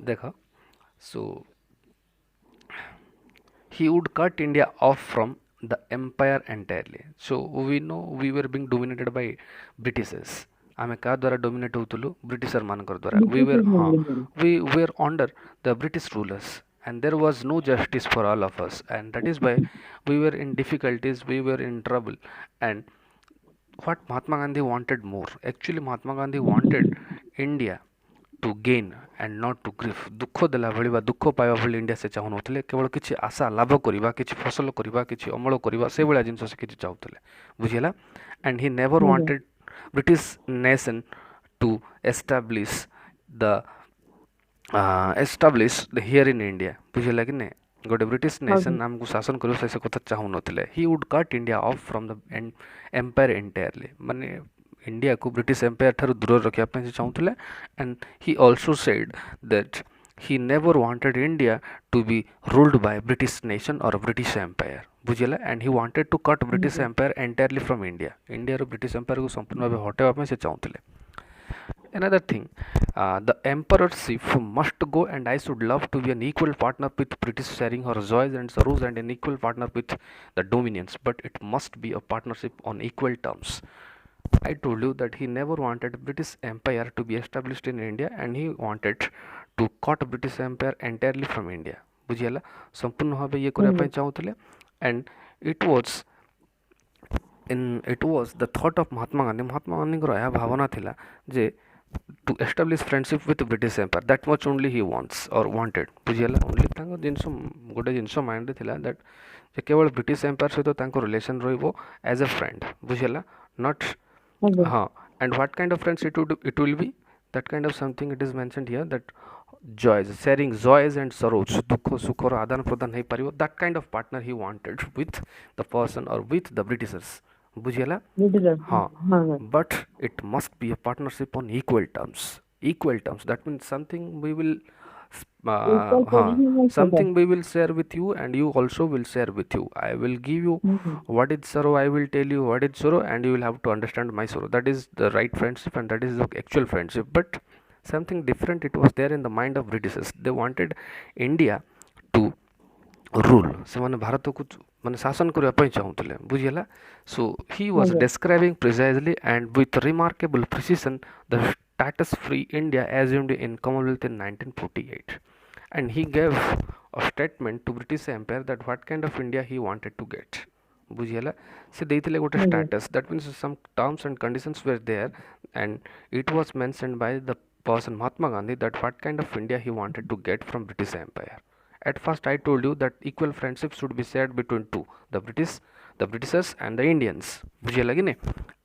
देखो, so he would cut India off from the empire entirely. So we know we were being dominated by Britishers. ଆମେ କାହା ଦ୍ୱାରା dominate ହେଉଥିଲୁ? ବ୍ରିଟିଶର ମାନଙ୍କର ଦ୍ୱାରା. We were under the British rulers, and there was no justice for all of us, and that is why we were in difficulties, we were in trouble. And what Mahatma Gandhi wanted more, actually Mahatma Gandhi wanted India to gain and not to grief. ଦୁଃଖ ଦେଲା ଭଳି ବା ଦୁଃଖ ପାଇବା ଭଳି India ସେ ଚାହୁଁନଥିଲେ, କେବଳ କିଛି ଆଶା ଲାଭ କରିବା, କିଛି ଫସଲ କରିବା, କିଛି ଅମଳ କରିବା, ସେଇଭଳିଆ ଜିନିଷ ସେ କିଛି ଚାହୁଁଥିଲେ, ବୁଝିଲା. And he never wanted British nation to establish the here in India, ବୁଝିଲା କି ନାଇଁ. ଗୋଟେ ବ୍ରିଟିଶ ନେସନ୍ ଆମକୁ ଶାସନ କରିବ ସେ କଥା ଚାହୁଁନଥିଲେ. He would cut India off from the empire entirely, ମାନେ ଇଣ୍ଡିଆକୁ ବ୍ରିଟିଶ ଏମ୍ପାୟାର ଠାରୁ ଦୂରରେ ରଖିବା ପାଇଁ ସେ ଚାହୁଁଥିଲେ. And he also said that he never wanted India to be ruled by British nation or British empire, ବୁଝିଲା. And he wanted to cut British empire entirely from India. ଇଣ୍ଡିଆର ବ୍ରିଟିଶ ଏମ୍ପାୟାରକୁ ସମ୍ପୂର୍ଣ୍ଣ ଭାବେ ହଟାଇବା ପାଇଁ ସେ ଚାହୁଁଥିଲେ. Another thing, the emperorship must go, and I should love to be an equal partner with British, sharing her joys and sorrows, and an equal partner with the dominions, but it must be a partnership on equal terms. I told you that he never wanted British Empire to be established in India, and he wanted to cut British Empire entirely from India. ବୁଝିହେଲା, ସମ୍ପୂର୍ଣ୍ଣ ଭାବେ ଇଏ କରିବା ପାଇଁ ଚାହୁଁଥିଲେ. And it was the thought of Mahatma Gandhi. Mahatma ଗାନ୍ଧୀଙ୍କର ଏହା ଭାବନା ଥିଲା ଯେ to establish friendship with British Empire. That much only he wants or wanted, ବୁଝିହେଲା. only ତାଙ୍କ ଜିନିଷ ଗୋଟେ ଜିନିଷ ମାଇଣ୍ଡରେ ଥିଲା that ଯେ କେବଳ ବ୍ରିଟିଶ ଏମ୍ପାୟାର ସହିତ ତାଙ୍କ ରିଲେସନ୍ ରହିବ as a friend, ବୁଝିହେଲା, not and what kind of friends it will be, that kind of something it is mentioned here, that joys, sharing joys and sorrows, ଦୁଃଖ ସୁଖର ଆଦାନ ପ୍ରଦାନ ହେଇପାରିବ, that kind of partner he wanted with the person or with the Britishers, ବୁଝିହେଲା. But it must be a partnership on equal terms. That means something we will share with you, and you also will share with you. I will give you what is sorrow, I will tell you what is sorrow, and you will have to understand my sorrow. That is the right friendship, and that is the actual friendship. But something different it was there in the mind of Britishers. They wanted India to rule, ସେମାନେ ଭାରତକୁ ମାନେ ଶାସନ କରିବା ପାଇଁ ଚାହୁଁଥିଲେ, ବୁଝିହେଲା. So he was describing precisely and with remarkable precision the status free India assumed in Commonwealth in 1948, and he gave a statement to British Empire that what kind of India he wanted to get, ବୁଝିହେଲା. ସେ ଦେଇଥିଲେ ଗୋଟେ status, that means some terms and conditions were there, and it was mentioned by the person Mahatma Gandhi that what kind of India he wanted to get from British Empire. At first I told you that equal friendship should be shared between two, the Britishers and the Indians, ବୁଝିହେଲା କି ନାଇଁ.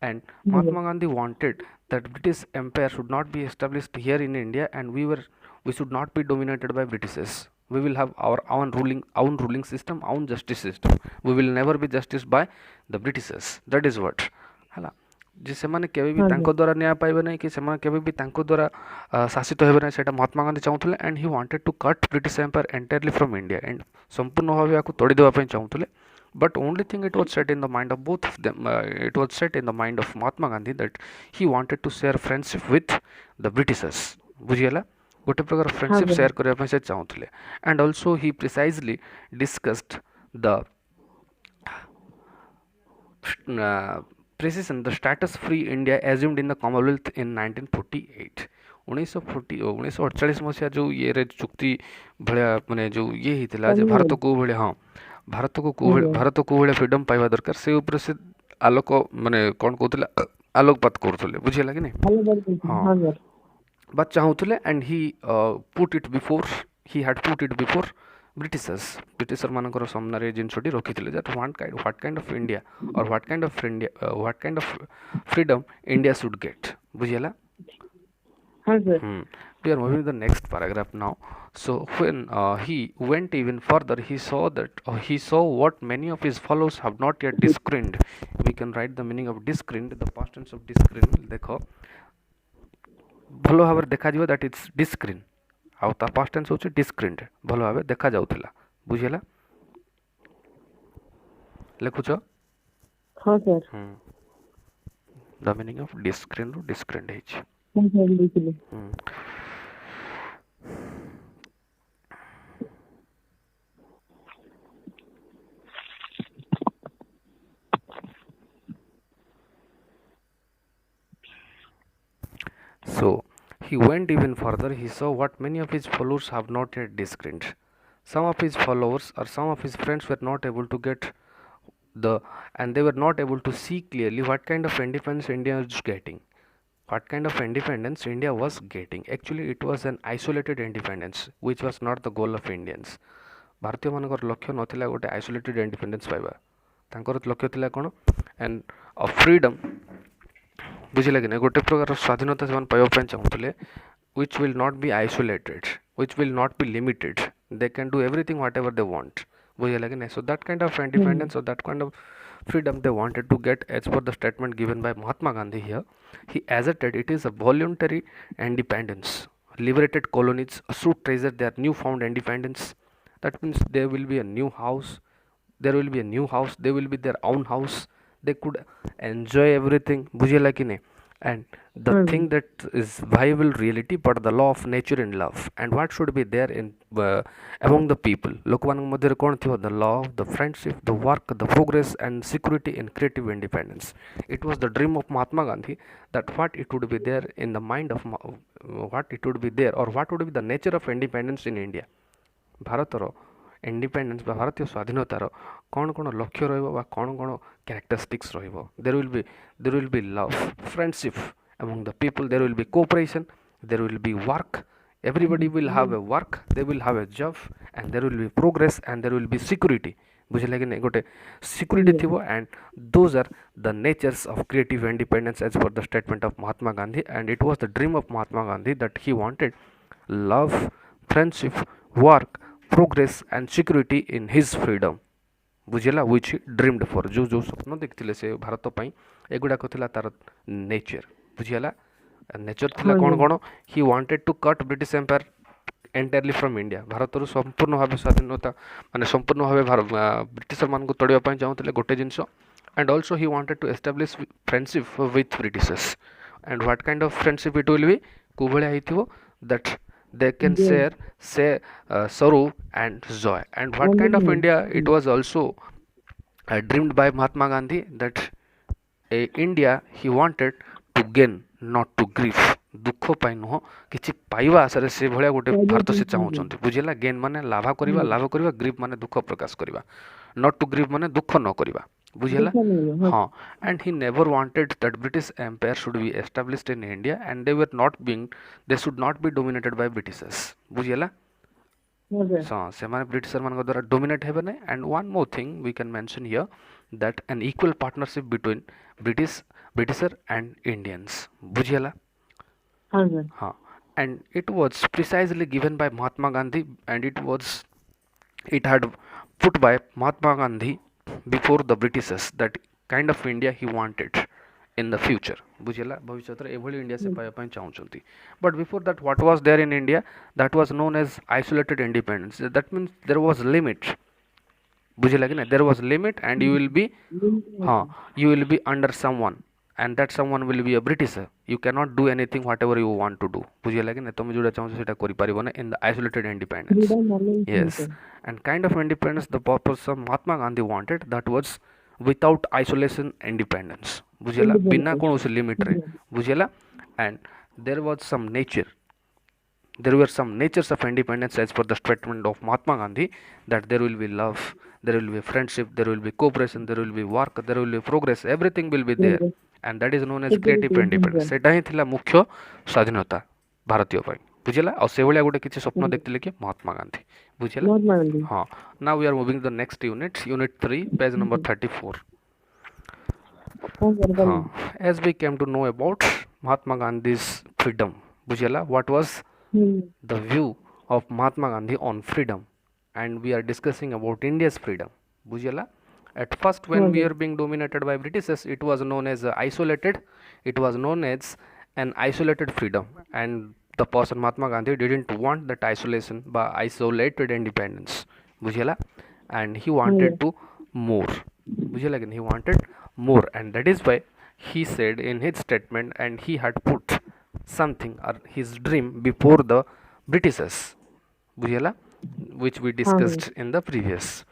And Mahatma Gandhi wanted that British Empire should not be established here in India, and we should not be dominated by Britishers. We will have our own ruling system, own justice system. We will never be justice by the Britishers. That is what, ହେଲା, ଯେ ସେମାନେ କେବେ ବି ତାଙ୍କ ଦ୍ୱାରା ନ୍ୟାୟ ପାଇବେ ନାହିଁ, କି ସେମାନେ କେବେ ବି ତାଙ୍କ ଦ୍ୱାରା ଶାସିତ ହେବେ ନାହିଁ, ସେଇଟା ମହାତ୍ମା ଗାନ୍ଧୀ ଚାହୁଁଥିଲେ. And he wanted to cut British Empire entirely from India, and ସମ୍ପୂର୍ଣ୍ଣ ଭାବେ ୟାକୁ ତୋଡ଼ିଦେବା ପାଇଁ ଚାହୁଁଥିଲେ. But only thing it was set in the mind of both of them, it was set in the mind of Mahatma Gandhi that he wanted to share friendship with the Britishers, ବୁଝିହେଲା, ଗୋଟେ ପ୍ରକାର friendship share କରିବା ପାଇଁ ସେ ଚାହୁଁଥିଲେ. And also he precisely discussed the precision the status free India assumed in the Commonwealth in 1948. 1948 ମସିହା ଯେଉଁ ଇଏରେ ଚୁକ୍ତି ଭଳିଆ ମାନେ ଯେଉଁ ଇଏ ହେଇଥିଲା ଯେ ଭାରତ କେଉଁ ଭଳିଆ ଭାରତକୁ କେଉଁ ଭଳିଆ ଫ୍ରିଡମ୍ ପାଇବା ଦରକାର, ସେ ଉପରେ ସେ ଆଲୋକ ମାନେ କ'ଣ କହୁଥିଲେ, ଆଲୋକପାତ କରୁଥିଲେ, ବୁଝିହେଲା କି ନାଇଁ. ବା ଚାହୁଁଥିଲେ. And he had put it before ବ୍ରିଟିଶର ମାନଙ୍କର ସାମ୍ନାରେ ଜିନିଷଟି ରଖିଥିଲେ that what kind of India or what kind of freedom India should get, ବୁଝିହେଲା. We are moving to the next paragraph now. So when he went even further, he saw what many of his followers have not yet discerned. We can write the meaning of discerned, the past tense of discern. ଦେଖ ଭଲ ଭାବରେ ଦେଖାଯିବ, that it's discern, ଆଉ ତା past tense ହେଉଛି discerned, ଭଲ ଭାବେ ଦେଖାଯାଉଥିଲା, ବୁଝିହେଲା. ଲେଖୁଛ? the meaning of discern ରୁ discerned ହେଇଛି. So he went even further. He saw what many of his followers have not yet discerned. Some of his followers or some of his friends were not able to get the and they were not able to see clearly what kind of independence India was getting. What kind of independence India was getting. Actually, it was an isolated independence, which was not the goal of Indians. ଭାରତୀୟ ମାନଙ୍କର ଲକ୍ଷ୍ୟ ନଥିଲା ଗୋଟେ isolated independence ପାଇବା ତାଙ୍କର ଲକ୍ଷ୍ୟ ଥିଲା କ'ଣ ଆଣ୍ଡ ଅଫ୍ ଫ୍ରିଡମ୍ ବୁଝିଲା କି ନା ଗୋଟେ ପ୍ରକାର ସ୍ୱାଧୀନତା ସେମାନେ ପାଇବା ପାଇଁ ଚାହୁଁଥିଲେ which will not be isolated, which will not be limited. They can do everything whatever they want. ବୁଝିଲା କି ନା so that kind of independence or that kind of freedom they wanted to get as per the statement given by Mahatma Gandhi here. He asserted it is a voluntary independence. Liberated colonies should treasure their newfound independence. That means there will be a new house, there will be a new house, they will be their own house, they could enjoy everything बुझेला कि नहीं and the thing that is viable reality but the law of nature and love and what should be there in among the people ଲୋକମାନଙ୍କ ମଧ୍ୟରେ କ'ଣ ଥିବ the law of the friendship the work the progress and security and creative independence. It was the dream of Mahatma Gandhi that what it would be there in the mind of what it would be there or what would be the nature of independence in India. ଭାରତର independence ବା ଭାରତୀୟ ସ୍ୱାଧୀନତାର କ'ଣ କ'ଣ ଲକ୍ଷ୍ୟ ରହିବ ବା କ'ଣ କ'ଣ କ୍ୟାରେକ୍ଟରିଷ୍ଟିକ୍ସ ରହିବ. there will be love friendship among the people, there will be cooperation, there will be work, everybody will have a work, they will have a job and there will be progress and there will be security. ବୁଝିଲା କି ନାହିଁ ଗୋଟେ security ଥିବ and those are the natures of creative independence as per the statement of Mahatma Gandhi and it was the dream of Mahatma Gandhi that he wanted love friendship work progress and security in his freedom. ବୁଝିଲା which he dreamed for ଯେଉଁ ଯେଉଁ ସ୍ୱପ୍ନ ଦେଖିଥିଲେ ସେ ଭାରତ ପାଇଁ ଏଗୁଡ଼ାକ ଥିଲା ତାର ନେଚର. ବୁଝିଗଲା ନେଚର ଥିଲା କ'ଣ କ'ଣ he wanted to cut British Empire entirely from India. ଭାରତରୁ ସମ୍ପୂର୍ଣ୍ଣ ଭାବେ ସ୍ୱାଧୀନତା ମାନେ ସମ୍ପୂର୍ଣ୍ଣ ଭାବେ ବ୍ରିଟିଶର ମାନଙ୍କୁ ତଡ଼ିବା ପାଇଁ ଚାହୁଁଥିଲେ ଗୋଟେ ଜିନିଷ and also he wanted to establish friendship with Britishers and what kind of friendship it will be କୋଉ ଭଳିଆ ହେଇଥିବ that they can say sorrow and joy and what kind of India it was also dreamed by Mahatma Gandhi that India he wanted to gain not to grieve. ଦୁଃଖ ପାଇଁ ନୁହଁ କିଛି ପାଇବା ଆଶାରେ ସେ ଭଳିଆ ଗୋଟେ ଭାରତ ସେ ଚାହୁଁଛନ୍ତି. ବୁଝିଲା ଗେନ୍ ମାନେ ଲାଭ କରିବା ଗ୍ରିଭ୍ ମାନେ ଦୁଃଖ ପ୍ରକାଶ କରିବା ନଟ୍ ଟୁ ଗ୍ରିଭ୍ ମାନେ ଦୁଃଖ ନ କରିବା. ବୁଝିଲା ହଁ and he never wanted that British Empire should be established in India and they should not be dominated by Britishers. ବୁଝିଲା ସେମାନେ ବ୍ରିଟିଶର ମାନଙ୍କ ଦ୍ୱାରା ଡୋମିନେଟ୍ ହେବେ ନାହିଁ and one more thing we can mention here that an equal partnership between Britisher and Indians. ବୁଝିଲା ହଁ and it was precisely given by Mahatma Gandhi and it had put by Mahatma Gandhi before the Britishers that kind of India he wanted in the future. ବୁଝିଲା ଭବିଷ୍ୟତରେ ଏଭଳି India ସେ ପାଇବା ପାଇଁ ଚାହୁଁଛନ୍ତି but before that what was there in India that was known as isolated independence. That means there was limit. ବୁଝିଲା କି ନା there was limit and you will be under someone and that someone will be a Britisher. You cannot do anything whatever you want to do. ବୁଝିଲା କି ନା ତମେ ଯୋଉଟା ଚାହୁଁଛ ସେଟା କରିପାରିବ ନା in the isolated independence. Yes and kind of independence the purpose of Mahatma Gandhi wanted that was without isolation independence. ବୁଝିଲା ବିନା କୌଣସି ଲିମିଟରେ ବୁଝିଲା and there was some nature. There were some natures of independence as per the statement of Mahatma Gandhi that there will be love, there will be friendship, there will be cooperation, there will be work, there will be progress, everything will be there and that is known as creative independence. ସେଟା ହିଁ ଥିଲା ମୁଖ୍ୟ ସ୍ୱାଧୀନତା ଭାରତୀୟ ପାଇଁ. ବୁଝିଲା ଆଉ ସେଭଳିଆ ଗୋଟେ କିଛି ସ୍ୱପ୍ନ ଦେଖିଥିଲେ କି ମହାତ୍ମା ଗାନ୍ଧୀ. ବୁଝିଲା ହଁ now we are moving to the next unit 3 page number 34. As we came to know about Mahatma Gandhi's freedom. बुझिला what was the view of Mahatma Gandhi on freedom and we are discussing about India's freedom. बुझिला at first when we are being dominated by Britishers it was known as an isolated freedom and the person Mahatma Gandhi didn't want that isolation by isolated independence. बुझिला and he wanted to more. बुझिला he wanted more and that is why he said in his statement and he had put something or his dream before the Britishers. बुझिला which we discussed in the previous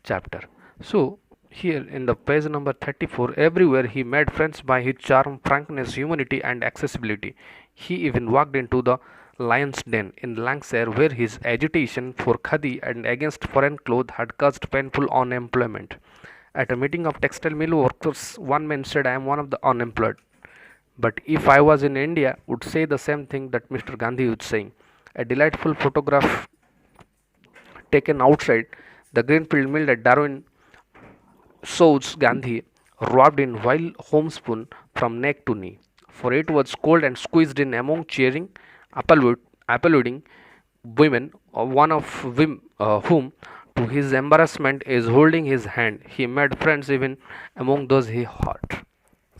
chapter. So Here in the page number 34, everywhere he made friends by his charm, frankness, humanity, and accessibility. He even walked into the lion's den in Lancashire, where his agitation for khadi and against foreign clothes had caused painful unemployment. At a meeting of textile mill workers, one man said, "I am one of the unemployed. But if I was in India, would say the same thing that Mr. Gandhi was saying." A delightful photograph taken outside the Greenfield mill at Darwin shows Gandhi wrapped in while homespun from neck to knee, for it was cold and squeezed in among cheering, applauding women, one of whom, to his embarrassment, is holding his hand. He made friends even among those he hurt.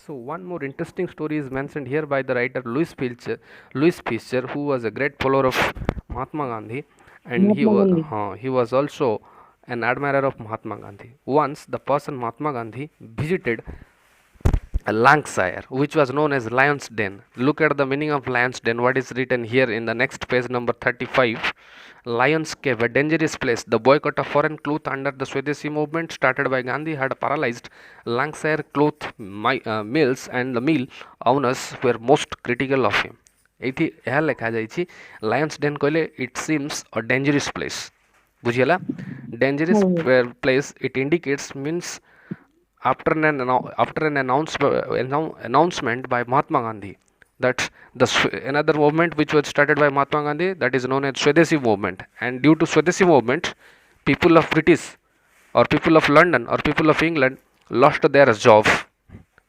So one more interesting story is mentioned here by the writer Louis Fischer, who was a great follower of Mahatma Gandhi, and Mahatma Gandhi. he was also an admirer of Mahatma Gandhi. Once the person Mahatma Gandhi visited Lancashire, which was known as Lion's Den. Look at the meaning of Lion's Den. What is written here in the next page, number 35. Lion's Cave, a dangerous place. The boycott of foreign cloth under the Swadeshi movement started by Gandhi had paralyzed Lancashire cloth mills, and the mill owners were most critical of him. ଏଇଠି ଏହା ଲେଖାଯାଇଛି lion's den କହିଲେ it seems a dangerous place ବୁଝିହେଲା dangerous ହଁ place it indicates means after an announcement by Mahatma Gandhi that another movement which was started by Mahatma Gandhi, that is known as Swadeshi movement, and due to Swadeshi movement, people of British or people of London or people of England lost their job.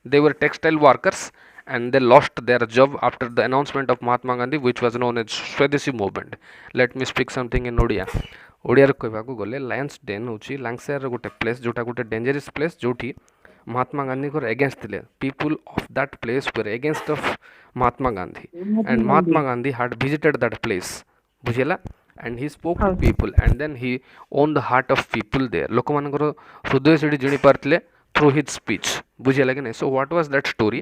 They were textile workers and they lost their job after the announcement of Mahatma Gandhi, which was known as Swadeshi movement. Let me speak something in Odia. ଓଡ଼ିଆରେ କହିବାକୁ ଗଲେ Lions ଡେନ୍ ହେଉଛି ଲାଙ୍କାସାୟାରର ଗୋଟେ place ଯେଉଁଟା ଗୋଟେ dangerous place ଯେଉଁଠି ମହାତ୍ମା ଗାନ୍ଧୀଙ୍କର against ଥିଲେ people of that place were against of Mahatma Gandhi and Mahatma Gandhi. Mahatma Gandhi had visited that place ବୁଝିଲା and he spoke to ହଁ people and then he owned the heart of people there ଲୋକମାନଙ୍କର ହୃଦୟ ସେଠି ଜିଣି ପାରିଥିଲେ through his speech ବୁଝିଲା କି ନାହିଁ so what was that story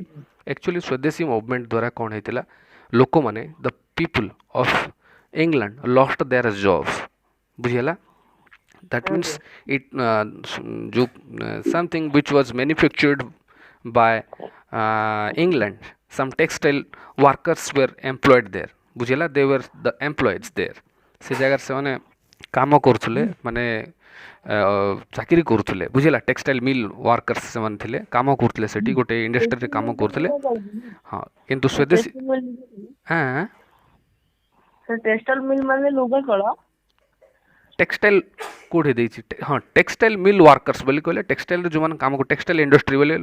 actually Swadeshi movement ଦ୍ୱାରା କ'ଣ ହେଇଥିଲା ଲୋକମାନେ the people of England lost their jobs ବୁଝିହେଲା that means ଆଜ୍ଞା it something which was manufactured by England some textile workers were employed there ବୁଝିହେଲା they were the employees there ସେ ଜାଗାରେ ସେମାନେ କାମ କରୁଥିଲେ ମାନେ ଚାକିରି କରୁଥିଲେ ବୁଝିଲା ଟେକ୍ସଟାଇଲ ମିଲ୍ ୱାର୍କର୍ସ ସେମାନେ ଥିଲେ କାମ କରୁଥିଲେ ସେଠି ଗୋଟେ ଇଣ୍ଡଷ୍ଟ୍ରିରେ କାମ କରୁଥିଲେ ହଁ କିନ୍ତୁ ସ୍ୱଦେଶୀ ହଁ ଟେକ୍ସଟାଇଲ ମିଲ୍ ମାନେ ଲୁଗା କଳ টেক্সটাইল কোଠି ଦେଇଛି ହଁ ଟେକ୍ସଟାଇଲ ମିଲ୍ ୱାର୍କର୍ସ ବୋଲି କହିଲେ ଟେକ୍ସଟାଇଲରେ ଯେଉଁମାନେ କାମ କରୁ ଟେକ୍ସଟାଇଲ ଇଣ୍ଡଷ୍ଟ୍ରି ବୋଲି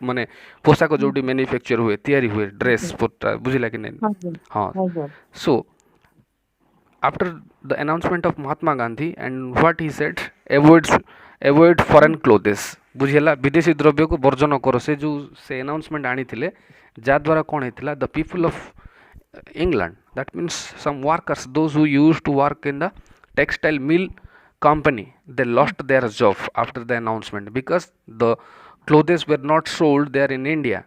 ମାନେ ପୋଷାକ ଯେଉଁଠି ମ୍ୟାନୁଫ୍ୟାକ୍ଚର ହୁଏ ତିଆରି ହୁଏ ଡ୍ରେସ୍ ବୁଝିଲା କି ନାହିଁ ହଁ show after the announcement of Mahatma Gandhi and what he said avoid foreign clothes ବୁଝିହେଲା ବିଦେଶୀ ଦ୍ରବ୍ୟକୁ ବର୍ଜନ କର ସେ ଯେଉଁ ସେ ଆନାଉନ୍ସମେଣ୍ଟ ଆଣିଥିଲେ ଯାହାଦ୍ୱାରା କ'ଣ ହେଇଥିଲା the people of England that means some workers those who used to work in the textile mill company they lost their job after the announcement because the clothes were not sold there in India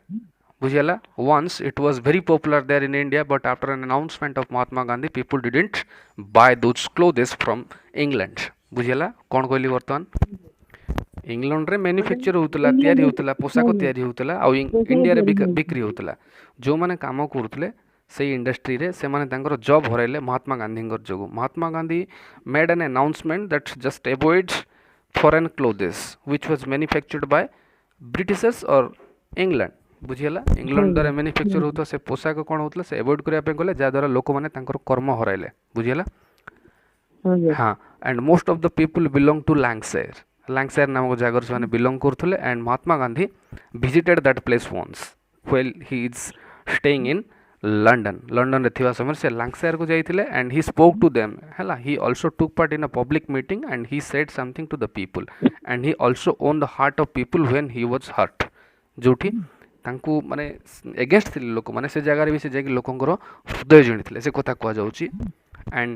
बुझिला once it was very popular there in India but after an announcement of Mahatma Gandhi people didn't buy those clothes from England ବୁଝିଲା କ'ଣ କହିଲି ବର୍ତ୍ତମାନ ଇଂଲଣ୍ଡରେ manufacture ହେଉଥିଲା ତିଆରି ହେଉଥିଲା ପୋଷାକ ତିଆରି ହେଉଥିଲା ଆଉ ଇଣ୍ଡିଆରେ ବିକ୍ରି ହେଉଥିଲା ଯେଉଁମାନେ କାମ କରୁଥିଲେ ସେଇ ଇଣ୍ଡଷ୍ଟ୍ରିରେ ସେମାନେ ତାଙ୍କର ଜବ୍ ହରାଇଲେ ମହାତ୍ମା ଗାନ୍ଧୀଙ୍କର ଯୋଗୁଁ Mahatma Gandhi made an announcement that just avoid foreign clothes which was manufactured by Britishers or England ବୁଝିହେଲା ଇଂଲଣ୍ଡ ଦ୍ୱାରା ମ୍ୟାନୁଫ୍ୟାକ୍ଚର ହେଉଥିବା ସେ ପୋଷାକ କ'ଣ ହେଉଥିଲା ସେ ଏଭଏଡ୍ କରିବା ପାଇଁ ଗଲେ ଯାହାଦ୍ୱାରା ଲୋକମାନେ ତାଙ୍କର କର୍ମ ହରାଇଲେ ବୁଝିହେଲା ହଁ and most of the people belong to Lancashire ନାମକ ଜାଗାରୁ ସେମାନେ ବିଲଙ୍ଗ କରୁଥିଲେ and Mahatma Gandhi visited that place once while he is staying in ଲଣ୍ଡନରେ ଥିବା ସମୟରେ ସେ ଲାଙ୍କାସାୟାରକୁ ଯାଇଥିଲେ and he spoke to them ହେଲା he also took part in a public meeting and he said something to the people and he also won the heart of people when he was hurt ଯେଉଁଠି ତାଙ୍କୁ ମାନେ against ଥିଲେ ଲୋକମାନେ ସେ ଜାଗାରେ ବି ସେ ଯାଇକି ଲୋକଙ୍କର ହୃଦୟ ଜିଣିଥିଲେ ସେ କଥା କୁହାଯାଉଛି and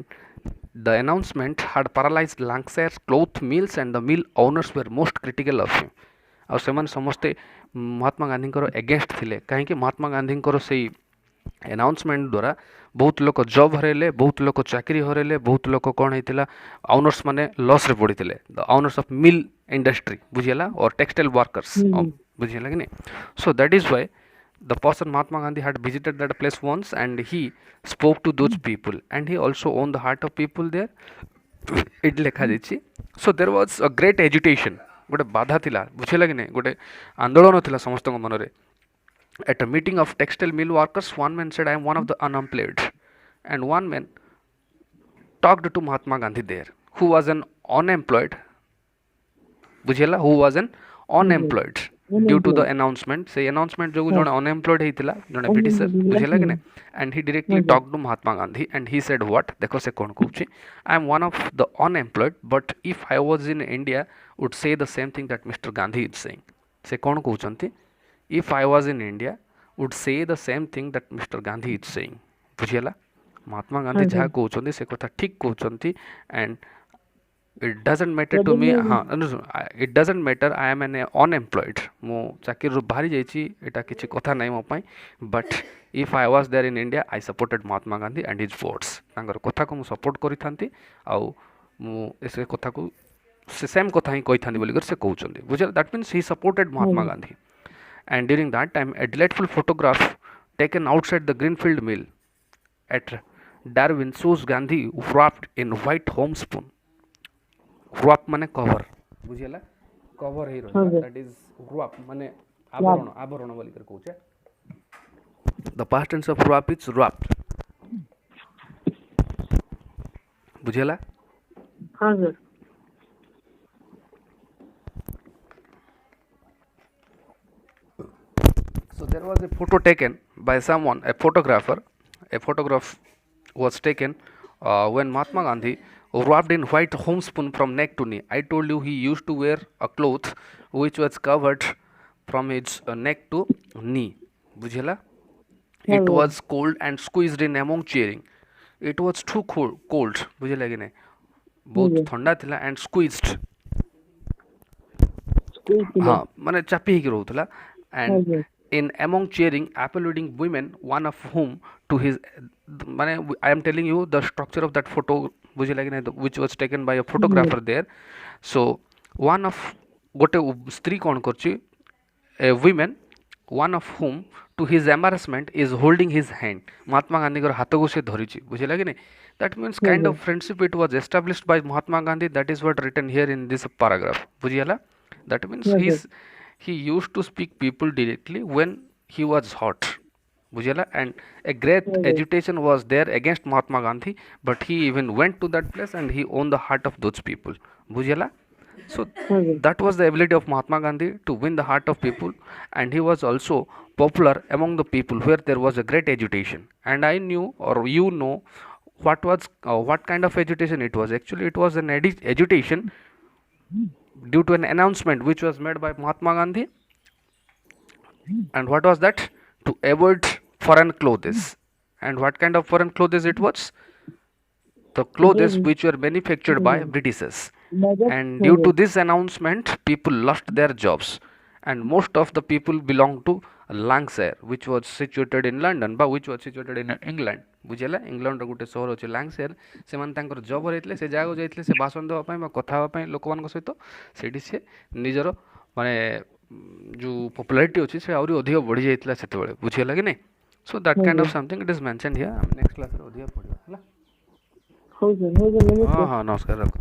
the announcement had paralysed Lancashire cloth mills and the mill owners were most critical of him ଆଉ ସେମାନେ ସମସ୍ତେ ମହାତ୍ମା ଗାନ୍ଧୀଙ୍କର ଏଗେନ୍ଷ୍ଟ ଥିଲେ କାହିଁକି ମହାତ୍ମା ଗାନ୍ଧୀଙ୍କର ସେଇ ଆନାଉନ୍ସମେଣ୍ଟ ଦ୍ୱାରା ବହୁତ ଲୋକ ଜବ୍ ହରାଇଲେ ବହୁତ ଲୋକ ଚାକିରି ହରାଇଲେ ବହୁତ ଲୋକ କ'ଣ ହେଇଥିଲା ଓନର୍ସ ମାନେ ଲସ୍ରେ ପଡ଼ିଥିଲେ ଦ ଓନର୍ସ ଅଫ୍ ମିଲ୍ industry ବୁଝିଲା or textile workers ବୁଝିଲା କି नहीं. So that is why the person Mahatma Gandhi had visited that place once and he spoke to those people and he also won the heart of people there. it ଲେଖା ଯାଇଛି. So there was a great agitation, ଗୋଟେ ବାଧା ଥିଲା ବୁଝିଲା କି नहीं, ଗୋଟେ ଆନ୍ଦୋଳନ ଥିଲା ସମସ୍ତଙ୍କ ମନରେ. At a meeting of textile mill workers, one man said, I am one of the unemployed, and one man talked to Mahatma Gandhi there, who was an unemployed, ବୁଝିଲା, who was an unemployed due to the announcement. Say announcement ଯୋଗୁ ଜଣେ unemployed ହେଇଥିଲା, ଜଣେ ବ୍ରିଟିଶର, ବୁଝିଲା କି ନାହିଁ, and he directly talked to Mahatma Gandhi and he said what, ଦେଖ ସେ କ'ଣ କହୁଛି, I am one of the unemployed, but if I was in India would say the same thing that Mr. Gandhi is saying. ସେ କ'ଣ କହୁଛନ୍ତି, if I was in India would say the same thing that Mr. Gandhi is saying. ବୁଝିଲା, ମହାତ୍ମା ଗାନ୍ଧୀ ଯାହା କହୁଛନ୍ତି ସେ କଥା ଠିକ କହୁଛନ୍ତି and it doesn't matter to me. it doesn't matter I am an unemployed, ମୁଁ ଚାକିରିରୁ ବାହାରି ଯାଇଛି, ଏଇଟା କିଛି କଥା ନାହିଁ ମୋ ପାଇଁ, but if I was there in India I supported Mahatma Gandhi and his words. ତାଙ୍କର କଥାକୁ ମୁଁ ସପୋର୍ଟ କରିଥାନ୍ତି ଆଉ ମୁଁ ସେ କଥାକୁ ସେ ସେମ୍ କଥା ହିଁ କହିଥାନ୍ତି ବୋଲିକରି ସେ କହୁଛନ୍ତି. ବୁଝିଲା, that means he supported Mahatma Gandhi. And during that time a delightful photograph taken outside the Greenfield mill at Darwin shows Gandhi wrapped in white homespun. wrap माने cover, बुझिला, cover ही रही, that is wrap माने आवरण, आवरण बोली कर कहूचे. The past tense of wrap is wrapped. बुझिला. हाँ sir. So there was a photo taken by someone, a photographer. A photograph was taken when Mahatma Gandhi wrapped in white homespun from neck to knee. I told you he used to wear a cloth which was covered from his neck to knee. बुझिला. It was cold and squeezed in among cheering. It was too cold. बुझिला कि नहीं, बहुत ठंडा थिला and squeezed. हाँ माने चापी ही रहूला and in among cheering applauding women, one of whom to his माने I am telling you the structure of that photo, बुझिला कि नहीं, which was taken by a photographer there. So one of गोटे स्त्री कौन करची, a women, one of whom to his embarrassment is holding his hand. Mahatma Gandhi को हाथ को से धरिची, बुझिला कि नहीं. That means kind of friendship it was established by Mahatma Gandhi. That is what written here in this paragraph. बुझिला. That means he used to speak people directly when he was hot. बुझिला, and a great agitation was there against Mahatma Gandhi, but he even went to that place and he won the heart of those people. बुझिला. So that was the ability of Mahatma Gandhi to win the heart of people, and he was also popular among the people where there was a great agitation. And I knew, or you know, what kind of agitation it was. Actually it was an agitation due to an announcement which was made by Mahatma Gandhi. And what was that? To avoid foreign clothes. And what kind of foreign clothes it was? The clothes which were manufactured by Britishers. And due to this announcement people lost their jobs, and most of the people belonged to Lancashire, which was situated in London, but which was situated in England. बुझिला, England रो गुटे शहर अछि Lancashire. से मान तांकर job रहितले, से जागो जाइतले, से भाषण देबा पई, कथा हेबा पई लोक मान सहित सेठी से निजरो माने जो पॉपुलैरिटी अछि से आउरी अधिक बढ़ि जाइतला सेते बेले, बुझिला कि नै. So that kind of something it is mentioned here. Next class रे अधिक पढिबा, हला. हो सर, नमस्कार. हां हां, नमस्कार, रखो.